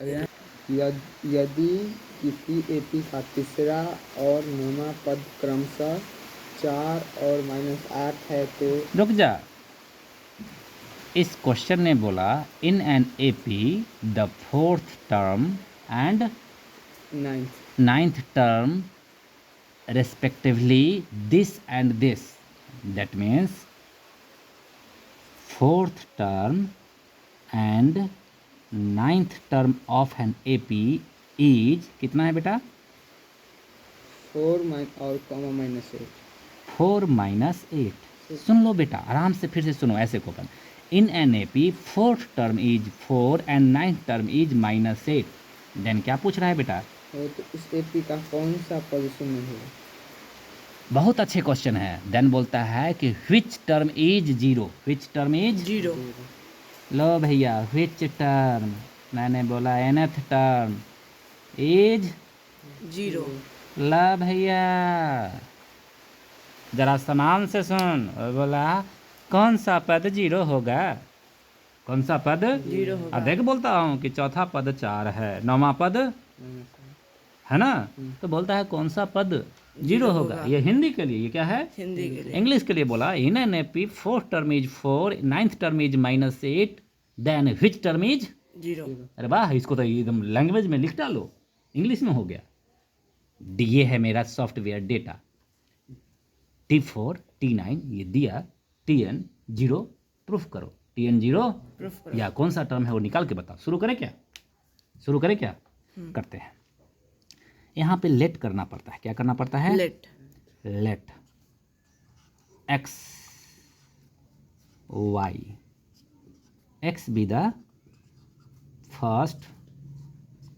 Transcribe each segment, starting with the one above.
यदि किसी एपी का तीसरा और नौवां पद क्रमशः 4 और -8 है तो रुक जा, इस क्वेश्चन ने बोला in an AP the fourth term and 9th term respectively this and this. That means fourth term and 9th term of an AP is कितना है बेटा? 4 और -8। 4 - 8। सुन लो बेटा, आराम से फिर से सुनो ऐसे question. In an A P fourth term is 4 and 9th term is -8। Then क्या पूछ रहा है बेटा? तो इस एपी का कौन सा पद शून्य है? बहुत अच्छे क्वेश्चन है। देन बोलता है कि which term is 0। Which term is 0। लो भैया, व्हिच टर्म, मैंने बोला nth टर्म इज 0। ला भैया जरा सामान से सुन। और बोला कौन सा पद 0 होगा? कौन सा पद 0 होगा। देख बोलता हूँ कि चौथा पद 4 है, नौवां पद है ना, तो बोलता है कौन सा पद 0 होगा। ये हिंदी के लिए, ये क्या है? हिंदी के लिए। इंग्लिश के लिए बोला in an AP fourth term is 4, 9th term is -8, then which term is 0। अरे वाह, इसको तो एकदम लैंग्वेज में लिख डालो, इंग्लिश में हो गया। ये है मेरा सॉफ्टवेयर डेटा, T4 T9 ये दिया, TN 0 प्रूफ करो, TN 0 प्रूफ करो। या कौन सा टर्म है वो निकाल के बताओ। शुरू करें क्या? शुरू करें क्या? करते हैं। यहाँ पे लेट करना पड़ता है। क्या करना पड़ता है? Let x y x be the first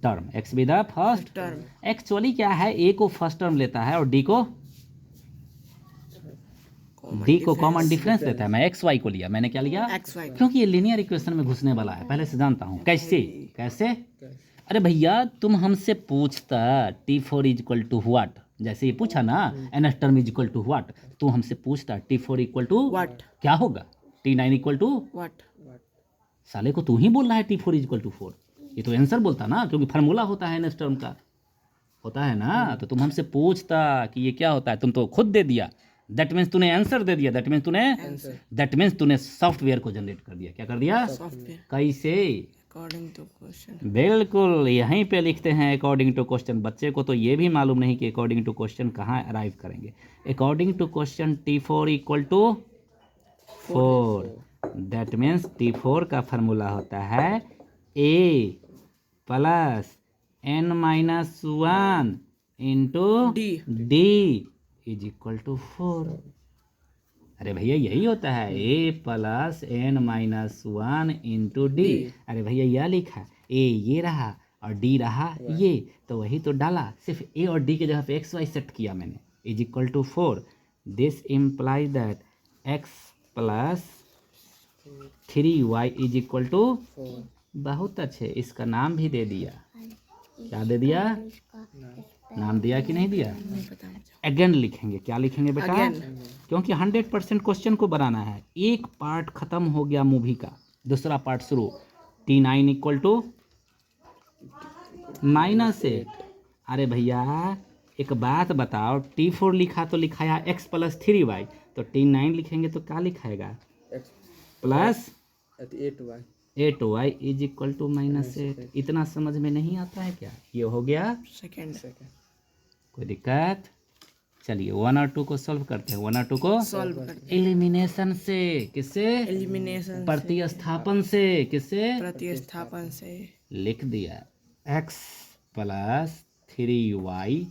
term, x be the first term. Actually क्या है, a को फर्स्ट टर्म लेता है और d को कॉमन डिफरेंस लेता है। मैं एक्स वाई को लिया, मैंने क्या लिया? XY। क्योंकि ये लीनियर इक्वेशन में घुसने वाला है, पहले से जानता हूँ। कैसे कैसे? अरे भैया तुम हमसे पूछता T4 is equal to what, जैसे ये पूछा ना nth term is equal to what, तू हमसे पूछता T4 इक्वल टू What? क्या होगा? T9 equal to what? साले को तू ही बोल रहा है T4 इज इक्वल टू 4। ये तो आंसर बोलता ना, क्योंकि फार्मूला होता है nth टर्म का, होता है ना। तो तुम हमसे पूछता कि ये क्या होता है, तुम तो खुद दे दिया। दैट मीन्स तूने आंसर दे दिया, दैट मीन्स तूने सॉफ्टवेयर को जनरेट कर दिया। क्या कर दिया? सॉफ्टवेयर। कैसे? According to question. बिल्कुल, यहीं पे लिखते हैं अकॉर्डिंग टू क्वेश्चन। बच्चे को तो ये भी मालूम नहीं कि अकॉर्डिंग टू क्वेश्चन कहाँ अराइव करेंगे। According to question T4 equal to 4, that means T4 का फार्मूला होता है A plus n-1 into D is equal to 4। अरे भैया यही होता है, a plus n-1 into D। अरे भैया यह लिखा a ये रहा और D रहा ये, तो वही तो डाला, सिर्फ a और D के जगह पे x y सेट किया मैंने, is equal to 4। This implies that x plus 3y is equal to 4। बहुत अच्छे, इसका नाम भी दे दिया। क्या दे दिया? नाम दिया कि नहीं दिया? अगेन लिखेंगे। क्या लिखेंगे बेटा? क्योंकि 100% क्वेश्चन को बनाना है। एक पार्ट खत्म हो गया मूवी का, दूसरा पार्ट शुरू। T9 equal to -8। अरे भैया एक बात बताओ, T4 लिखा तो लिखाया x प्लस 3y, तो T9 लिखेंगे तो क्या लिखाएगा? Plus 8y is equal to -8। इतना समझ में नहीं आता है क्या? ये हो गया सेकंड। कोई दिक्कत? चलिए 1 और 2 को सॉल्व करते हैं। 1 और 2 को सॉल्व करते एलिमिनेशन से। किससे? एलिमिनेशन। प्रतिस्थापन से। किससे? प्रतिस्थापन से। लिख दिया x plus 3y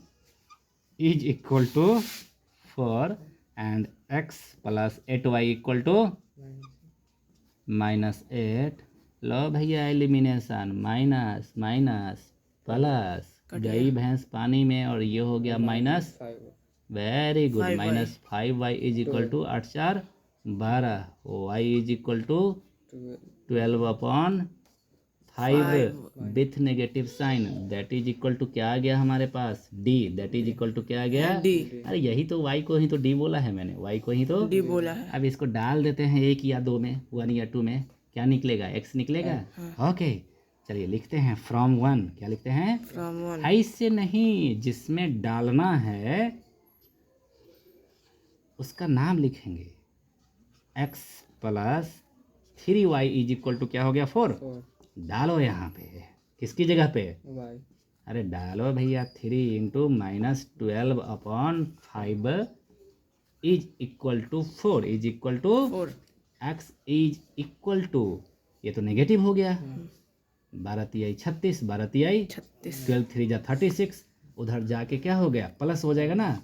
is equal to 4 and x plus 8y equal to -8। लो भैया एलिमिनेशन, माइनस माइनस प्लस, गई भैंस पानी में और ये हो गया minus. Very good, -5y is equal to 8 4 12, y इज इक्वल टू 12/5 with negative sign, that is equal to क्या आ गया हमारे पास? d। That is equal to क्या आ गया? d। अरे यही तो y को ही तो d बोला है मैंने, y को ही तो d बोला है। अब इसको डाल देते हैं 1 या 2 में, 1 या 2 में, क्या निकलेगा? x निकलेगा। ओके, चलिए लिखते हैं फ्रॉम 1, क्या लिखते हैं? From 1. ऐसे नहीं, जिसमें डालना है उसका नाम लिखेंगे। x plus 3y is equal to क्या हो गया? 4। 4 डालो यहाँ पे, किसकी जगह पे? y अरे डालो भैया, 3 into minus 12/5 is equal to 4 is equal to 4. x is equal to, ये तो नेगेटिव हो गया, 12 तिहाई 36, 12 तिहाई 36. 12 3 जा 36, उधर जाके क्या हो गया? प्लस हो जाएगा ना,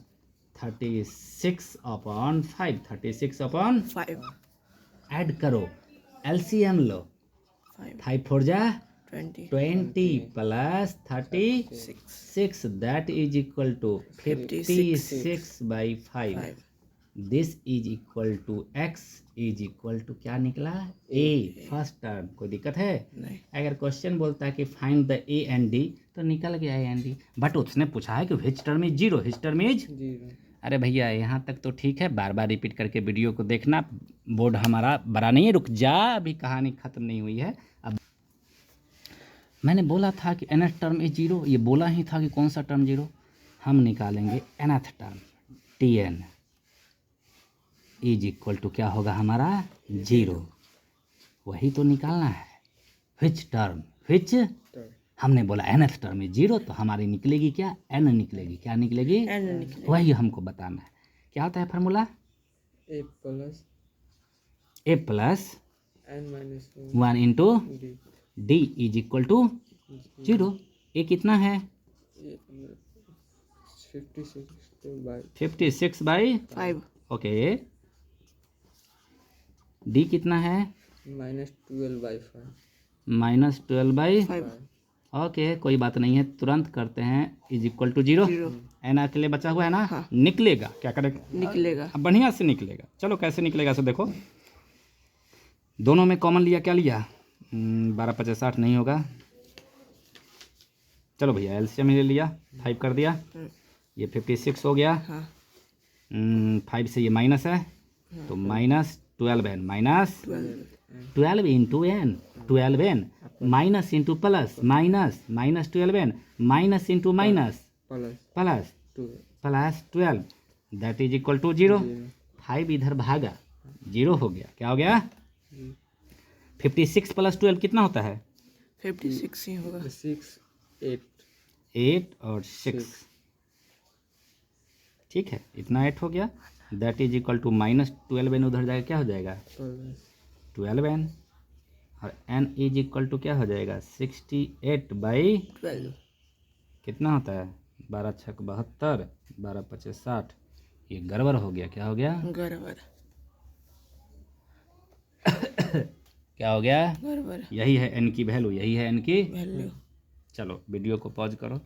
36/5, 36/, 5. ऐड करो, एलसीएम लो, 5. 5 4 जा 20. 20 plus 36, that is equal to 56/5। 5. This is equal to x is equal to क्या निकला? a, first term. कोई दिक्कत है? नहीं. अगर क्वेश्चन बोलता है कि find the a and d, तो निकल गया a एंड d, बट उसने पूछा है कि which term is zero, hitch term is 0 अरे भैया यहाँ तक तो ठीक है, बार बार रिपीट करके वीडियो को देखना, बोर्ड हमारा बड़ा नहीं है, रुक जा, अभी कहानी खत्म नहीं हुई है। अब मैंने बोला था कि nth टर्म इज जीरो, ये बोला ही था कि कौन सा टर्म जीरो, हम निकालेंगे nth term, tn is equal to क्या होगा हमारा? 0। वही तो निकालना है, विच टर्म, विच, हमने बोला nth टर्म इज 0, तो हमारी निकलेगी क्या? n निकलेगी, क्या निकलेगी? N निकलेगी. वही हमको बताना है। क्या होता है formula? a plus a plus n minus 1 into d d is equal to 0। a कितना है? 56/, 5. ओके। d कितना है? -12/5, 5. ओके, कोई बात नहीं है, तुरंत करते हैं, इज इक्वल टू 0। एन के लिए बचा हुआ है ना? हाँ. निकलेगा, क्या करेगा? निकलेगा. अब बढ़िया से निकलेगा। चलो कैसे निकलेगा सो देखो, दोनों में कॉमन लिया, क्या लिया? 12 50 60 नहीं होगा, चलो भैया एलसीएम ले लिया, 5 कर दिया, ये 56 हो गया। हाँ. 5 से ये माइनस है, तो -12n, -12 into n, 12n minus into plus, -12n minus into minus plus 12, that is equal to 0। 5 इधर भागा, 0 हो गया, क्या हो गया? 56 प्लस 12 कितना होता है? 56 ही होगा. 8 और 6, ठीक है, इतना 8 हो गया, that is equal to -12n, उधर जाएगा क्या हो जाएगा? 12n, और n इज इक्वल टू क्या हो जाएगा? 68/, कितना होता है? 12 6 72, 12 5 60, ये गड़बड़ हो गया, क्या हो गया? गड़बड़. क्या हो गया? गड़बड़. यही है n की वैल्यू, यही है n की। वैल्यू. चलो वीडियो को पॉज करो।